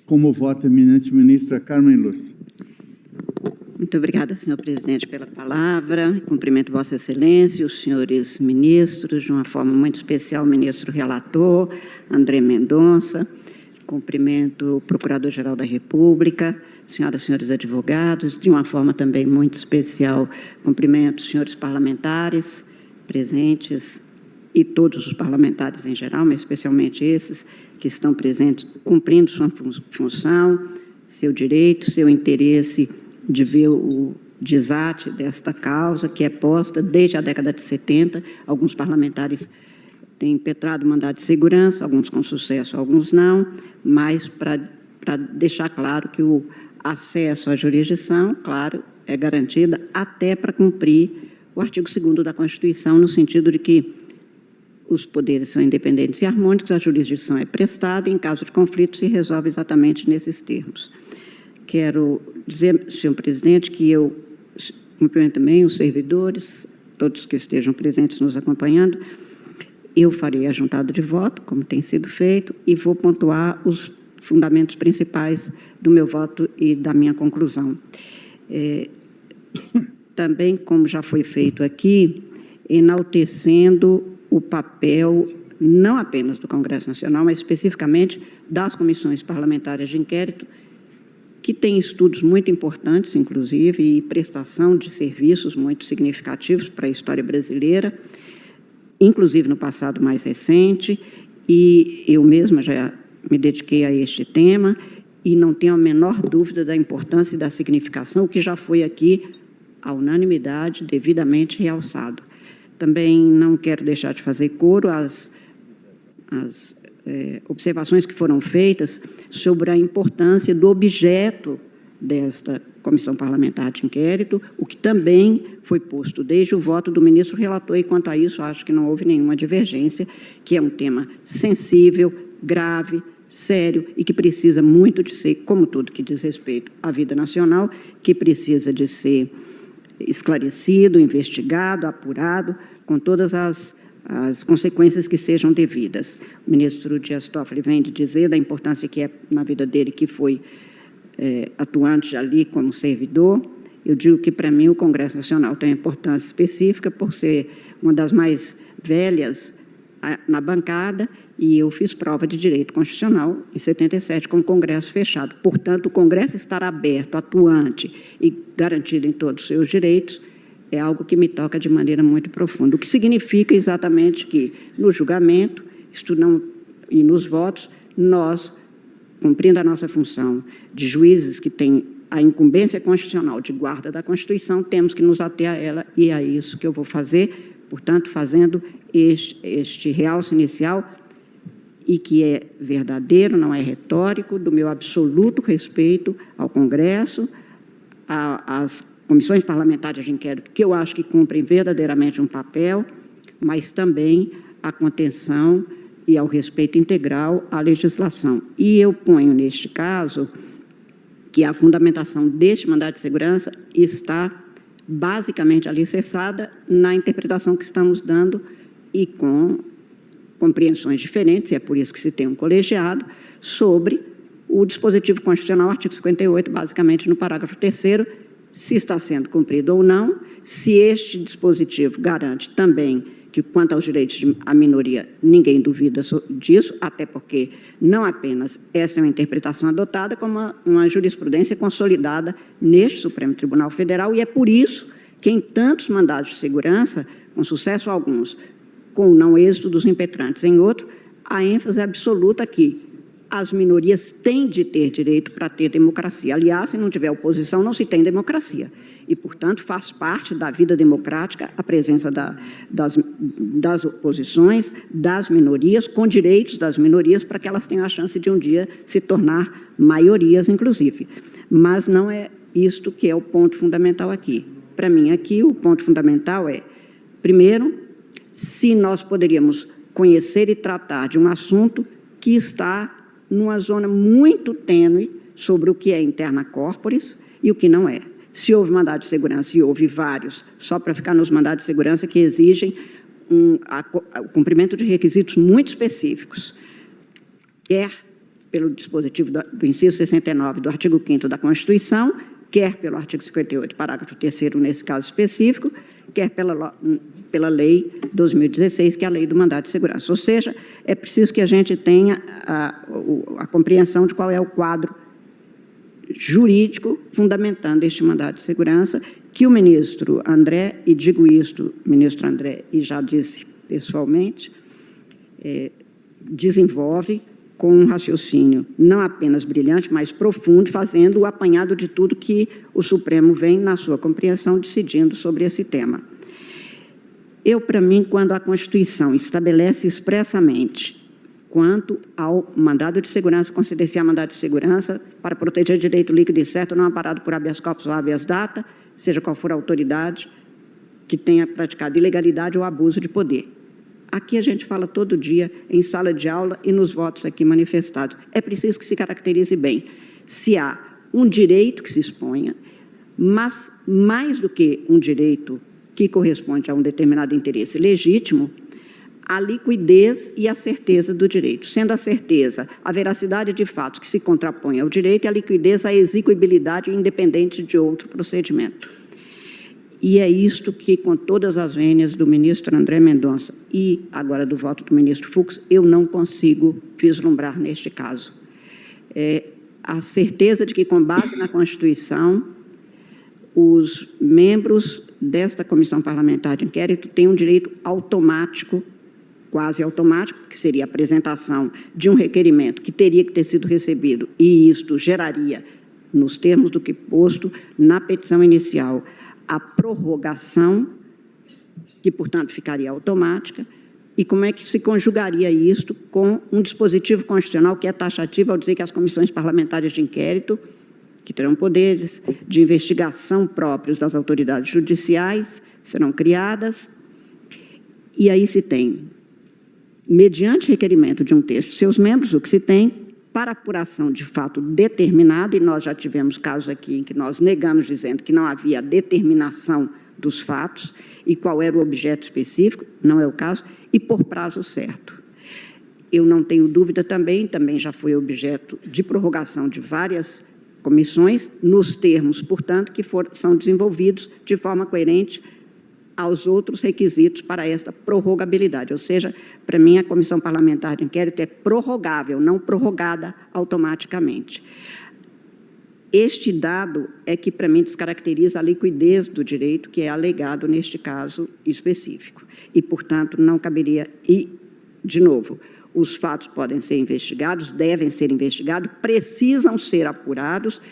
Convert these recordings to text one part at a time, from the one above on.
Como vota a eminente ministra Carmen Lúcia. Muito obrigada, senhor presidente, pela palavra. Cumprimento Vossa Excelência, os senhores ministros, de uma forma muito especial, o ministro relator, André Mendonça. Cumprimento o Procurador-Geral da República, senhoras e senhores advogados, de uma forma também muito especial, cumprimento os senhores parlamentares presentes e todos os parlamentares em geral, mas especialmente esses que estão presentes, cumprindo sua função, seu direito, seu interesse de ver o desate desta causa, que é posta desde a década de 70. Alguns parlamentares têm impetrado mandado de segurança, alguns com sucesso, alguns não, mas para deixar claro que o acesso à jurisdição, claro, é garantida até para cumprir o artigo 2º da Constituição, no sentido de que os poderes são independentes e harmônicos, a jurisdição é prestada e, em caso de conflito, se resolve exatamente nesses termos. Quero dizer, senhor presidente, que eu cumprimento também os servidores, todos que estejam presentes nos acompanhando. Eu farei a juntada de voto, como tem sido feito, e vou pontuar os fundamentos principais do meu voto e da minha conclusão. Também, como já foi feito aqui, enaltecendo o papel não apenas do Congresso Nacional, mas especificamente das comissões parlamentares de inquérito, que têm estudos muito importantes, inclusive, e prestação de serviços muito significativos para a história brasileira, inclusive no passado mais recente, e eu mesma já me dediquei a este tema, e não tenho a menor dúvida da importância e da significação, que já foi aqui, à unanimidade, devidamente realçado. Também não quero deixar de fazer coro às observações que foram feitas sobre a importância do objeto desta comissão parlamentar de inquérito, o que também foi posto desde o voto do ministro relator, e quanto a isso acho que não houve nenhuma divergência, que é um tema sensível, grave, sério e que precisa muito de ser, como tudo que diz respeito à vida nacional, que precisa de ser esclarecido, investigado, apurado, com todas as consequências que sejam devidas. O ministro Dias Toffoli vem de dizer da importância que é na vida dele, que foi atuante ali como servidor. Eu digo que, para mim, o Congresso Nacional tem importância específica por ser uma das mais velhas na bancada, e eu fiz prova de direito constitucional em 77 com o Congresso fechado. Portanto, o Congresso estar aberto, atuante e garantido em todos os seus direitos é algo que me toca de maneira muito profunda, o que significa exatamente que, no julgamento e nos votos, nós, cumprindo a nossa função de juízes que têm a incumbência constitucional de guarda da Constituição, temos que nos ater a ela, e é isso que eu vou fazer, portanto, fazendo este realce inicial, e que é verdadeiro, não é retórico, do meu absoluto respeito ao Congresso, às comissões parlamentares de inquérito, que eu acho que cumprem verdadeiramente um papel, mas também à contenção e ao respeito integral à legislação. E eu ponho, neste caso, que a fundamentação deste mandado de segurança está basicamente alicerçada na interpretação que estamos dando e com compreensões diferentes, e é por isso que se tem um colegiado, sobre o dispositivo constitucional, artigo 58, basicamente no parágrafo 3º, se está sendo cumprido ou não, se este dispositivo garante também que, quanto aos direitos da minoria, ninguém duvida disso, até porque não apenas essa é uma interpretação adotada, como uma jurisprudência consolidada neste Supremo Tribunal Federal, e é por isso que, em tantos mandados de segurança, com sucesso alguns, com o não êxito dos impetrantes em outro, a ênfase absoluta que as minorias têm de ter direito para ter democracia. Aliás, se não tiver oposição, não se tem democracia. E, portanto, faz parte da vida democrática a presença das oposições, das minorias, com direitos das minorias, para que elas tenham a chance de um dia se tornar maiorias, inclusive. Mas não é isto que é o ponto fundamental aqui. Para mim, aqui, o ponto fundamental é, primeiro, se nós poderíamos conhecer e tratar de um assunto que está numa zona muito tênue sobre o que é interna corporis e o que não é. Se houve mandado de segurança, e houve vários, só para ficar nos mandados de segurança que exigem o cumprimento de requisitos muito específicos, quer pelo dispositivo do inciso 69 do artigo 5º da Constituição, quer pelo artigo 58, parágrafo 3º, nesse caso específico, quer pela Lei 2016, que é a Lei do Mandado de Segurança. Ou seja, é preciso que a gente tenha a compreensão de qual é o quadro jurídico fundamentando este mandado de segurança, que o ministro André, e digo isto, ministro André, e já disse pessoalmente, desenvolve com um raciocínio não apenas brilhante, mas profundo, fazendo o apanhado de tudo que o Supremo vem, na sua compreensão, decidindo sobre esse tema. Para mim, quando a Constituição estabelece expressamente quanto ao mandado de segurança, considerar mandado de segurança para proteger direito líquido e certo, não amparado por habeas corpus ou habeas data, seja qual for a autoridade que tenha praticado ilegalidade ou abuso de poder. Aqui a gente fala todo dia em sala de aula e nos votos aqui manifestados. É preciso que se caracterize bem se há um direito que se exponha, mas mais do que um direito que corresponde a um determinado interesse legítimo, a liquidez e a certeza do direito, sendo a certeza a veracidade de fatos que se contrapõem ao direito e a liquidez a execuibilidade independente de outro procedimento. E é isto que, com todas as vênias do ministro André Mendonça e agora do voto do ministro Fux, eu não consigo vislumbrar neste caso. A certeza de que, com base na Constituição, os membros desta comissão parlamentar de inquérito têm um direito automático, quase automático, que seria a apresentação de um requerimento que teria que ter sido recebido, e isto geraria, nos termos do que posto na petição inicial, a prorrogação, que, portanto, ficaria automática, e como é que se conjugaria isto com um dispositivo constitucional que é taxativo ao dizer que as comissões parlamentares de inquérito, que terão poderes de investigação próprios das autoridades judiciais, serão criadas, e aí se tem, mediante requerimento de um terço de seus membros, o que se tem para apuração de fato determinado, e nós já tivemos casos aqui em que nós negamos dizendo que não havia determinação dos fatos e qual era o objeto específico, não é o caso, e por prazo certo. Eu não tenho dúvida também já foi objeto de prorrogação de várias comissões, nos termos, portanto, que são desenvolvidos de forma coerente aos outros requisitos para esta prorrogabilidade. Ou seja, para mim, a comissão parlamentar de inquérito é prorrogável, não prorrogada automaticamente. Este dado é que, para mim, descaracteriza a liquidez do direito que é alegado neste caso específico. E, portanto, não caberia... E, de novo, os fatos podem ser investigados, devem ser investigados, precisam ser apurados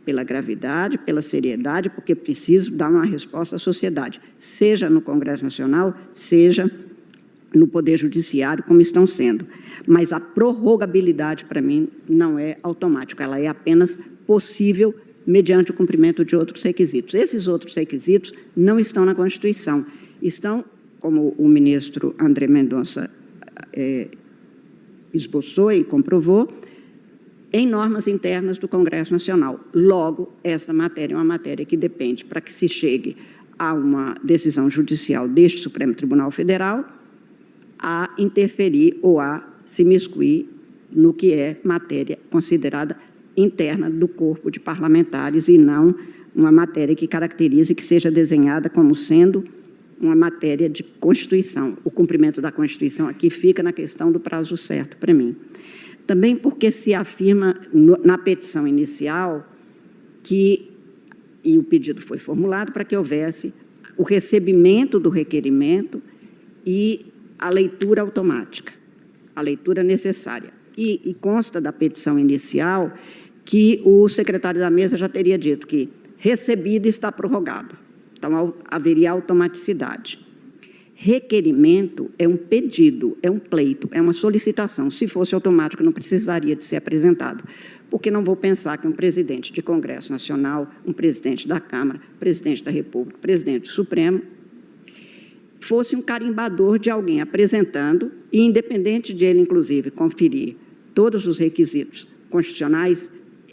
pela gravidade, pela seriedade, porque preciso dar uma resposta à sociedade, seja no Congresso Nacional, seja no Poder Judiciário, como estão sendo. Mas a prorrogabilidade, para mim, não é automática, ela é apenas possível mediante o cumprimento de outros requisitos. Esses outros requisitos não estão na Constituição, estão, como o ministro André Mendonça esboçou e comprovou, em normas internas do Congresso Nacional. Logo, essa matéria é uma matéria que depende, para que se chegue a uma decisão judicial deste Supremo Tribunal Federal, a interferir ou a se imiscuir no que é matéria considerada interna do corpo de parlamentares e não uma matéria que caracterize, que seja desenhada como sendo uma matéria de Constituição. O cumprimento da Constituição aqui fica na questão do prazo certo, para mim. Também porque se afirma na petição inicial que, e o pedido foi formulado para que houvesse o recebimento do requerimento e a leitura automática, a leitura necessária. E consta da petição inicial que o secretário da mesa já teria dito que recebido está prorrogado. Então, haveria automaticidade. Requerimento é um pedido, é um pleito, é uma solicitação. Se fosse automático, não precisaria de ser apresentado, porque não vou pensar que um presidente de Congresso Nacional, um presidente da Câmara, presidente da República, presidente do Supremo, fosse um carimbador de alguém apresentando, e independente de ele, inclusive, conferir todos os requisitos constitucionais,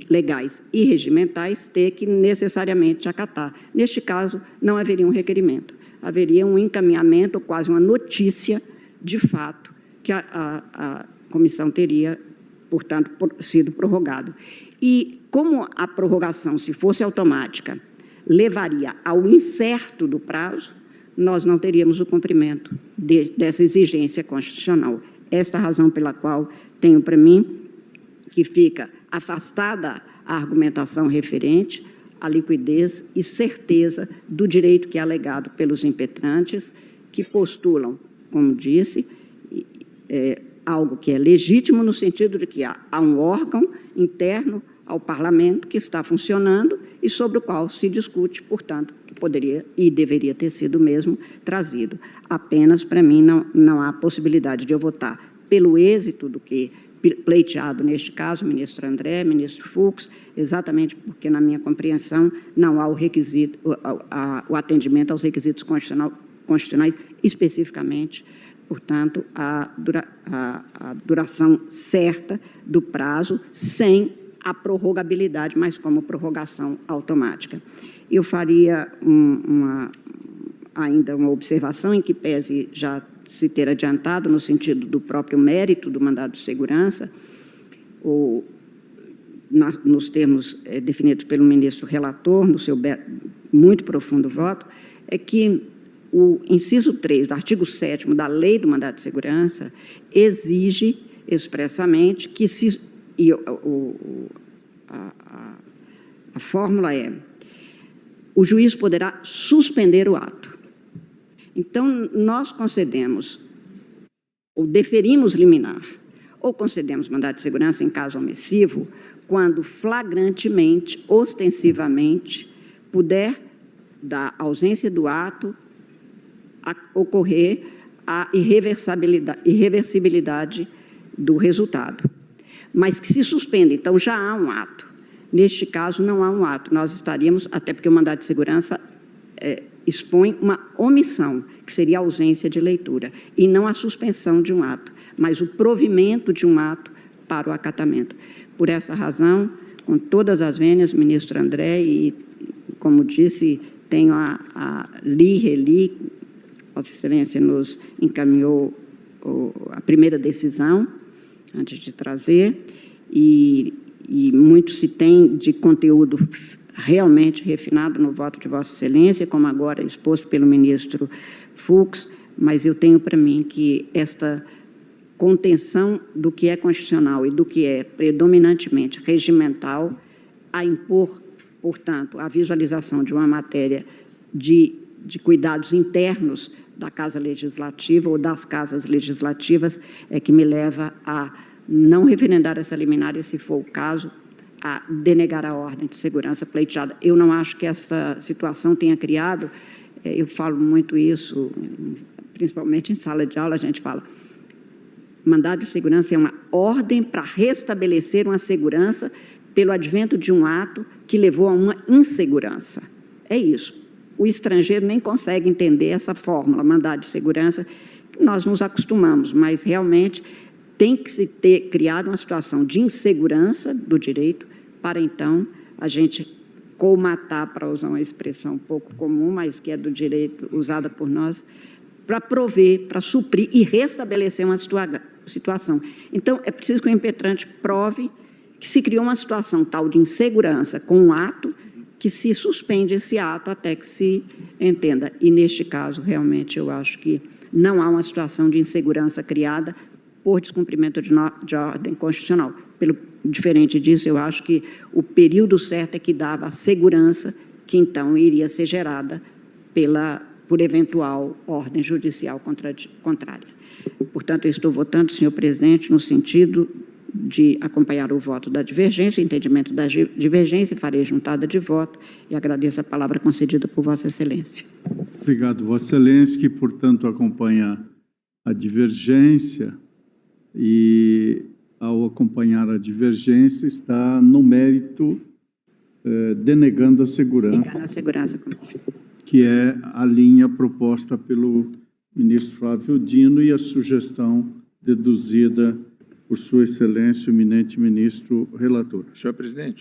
legais e regimentais, ter que necessariamente acatar. Neste caso, não haveria um requerimento. Haveria um encaminhamento, quase uma notícia de fato, que a comissão teria portanto, sido prorrogado. E como a prorrogação, se fosse automática, levaria ao incerto do prazo, nós não teríamos o cumprimento dessa exigência constitucional. Esta é a razão pela qual tenho para mim que fica afastada a argumentação referente à liquidez e certeza do direito que é alegado pelos impetrantes, que postulam, como disse, algo que é legítimo no sentido de que há um órgão interno ao Parlamento que está funcionando e sobre o qual se discute, portanto, poderia e deveria ter sido mesmo trazido. Apenas, para mim, não há possibilidade de eu votar pelo êxito do que pleiteado, neste caso, ministro André, ministro Fux, exatamente porque, na minha compreensão, não há o requisito, o atendimento aos requisitos constitucionais, especificamente, portanto, a duração certa do prazo, sem a prorrogabilidade, mas como prorrogação automática. Eu faria ainda uma observação em que pese já se ter adiantado no sentido do próprio mérito do mandado de segurança, nos termos definidos pelo ministro relator, no seu muito profundo voto, é que o inciso 3 do artigo 7º da Lei do Mandado de Segurança exige expressamente que a fórmula é: o juiz poderá suspender o ato. Então, nós concedemos, ou deferimos liminar, ou concedemos mandado de segurança em caso omissivo, quando flagrantemente, ostensivamente, puder, da ausência do ato, ocorrer a irreversibilidade do resultado. Mas que se suspenda, então já há um ato. Neste caso, não há um ato. Nós estaríamos, até porque o mandado de segurança expõe uma omissão, que seria a ausência de leitura, e não a suspensão de um ato, mas o provimento de um ato para o acatamento. Por essa razão, com todas as vênias, ministro André, e, como disse, tenho reli, Vossa Excelência nos encaminhou a primeira decisão, antes de trazer, e muito se tem de conteúdo realmente refinado no voto de Vossa Excelência, como agora exposto pelo ministro Fux, mas eu tenho para mim que esta contenção do que é constitucional e do que é predominantemente regimental, a impor, portanto, a visualização de uma matéria de cuidados internos da Casa Legislativa ou das casas legislativas, é que me leva a não referendar essa liminar e, se for o caso, a denegar a ordem de segurança pleiteada. Eu não acho que essa situação tenha criado, eu falo muito isso, principalmente em sala de aula, a gente fala, mandado de segurança é uma ordem para restabelecer uma segurança pelo advento de um ato que levou a uma insegurança. É isso. O estrangeiro nem consegue entender essa fórmula, mandado de segurança, nós nos acostumamos, mas realmente tem que se ter criado uma situação de insegurança do direito para, então, a gente colmatar, para usar uma expressão pouco comum, mas que é do direito usada por nós, para prover, para suprir e restabelecer uma situação. Então, é preciso que o impetrante prove que se criou uma situação tal de insegurança com um ato que se suspende esse ato até que se entenda. E, neste caso, realmente, eu acho que não há uma situação de insegurança criada por descumprimento de ordem constitucional. Diferente disso, eu acho que o período certo é que dava a segurança que, então, iria ser gerada por eventual ordem judicial contrária. Portanto, eu estou votando, senhor presidente, no sentido de acompanhar o voto da divergência, o entendimento da divergência, farei juntada de voto e agradeço a palavra concedida por Vossa Excelência. Obrigado, Vossa Excelência, que, portanto, acompanha a divergência e, ao acompanhar a divergência, está no mérito denegando a segurança, que é a linha proposta pelo ministro Flávio Dino e a sugestão deduzida por Sua Excelência, o eminente ministro relator. Senhor presidente.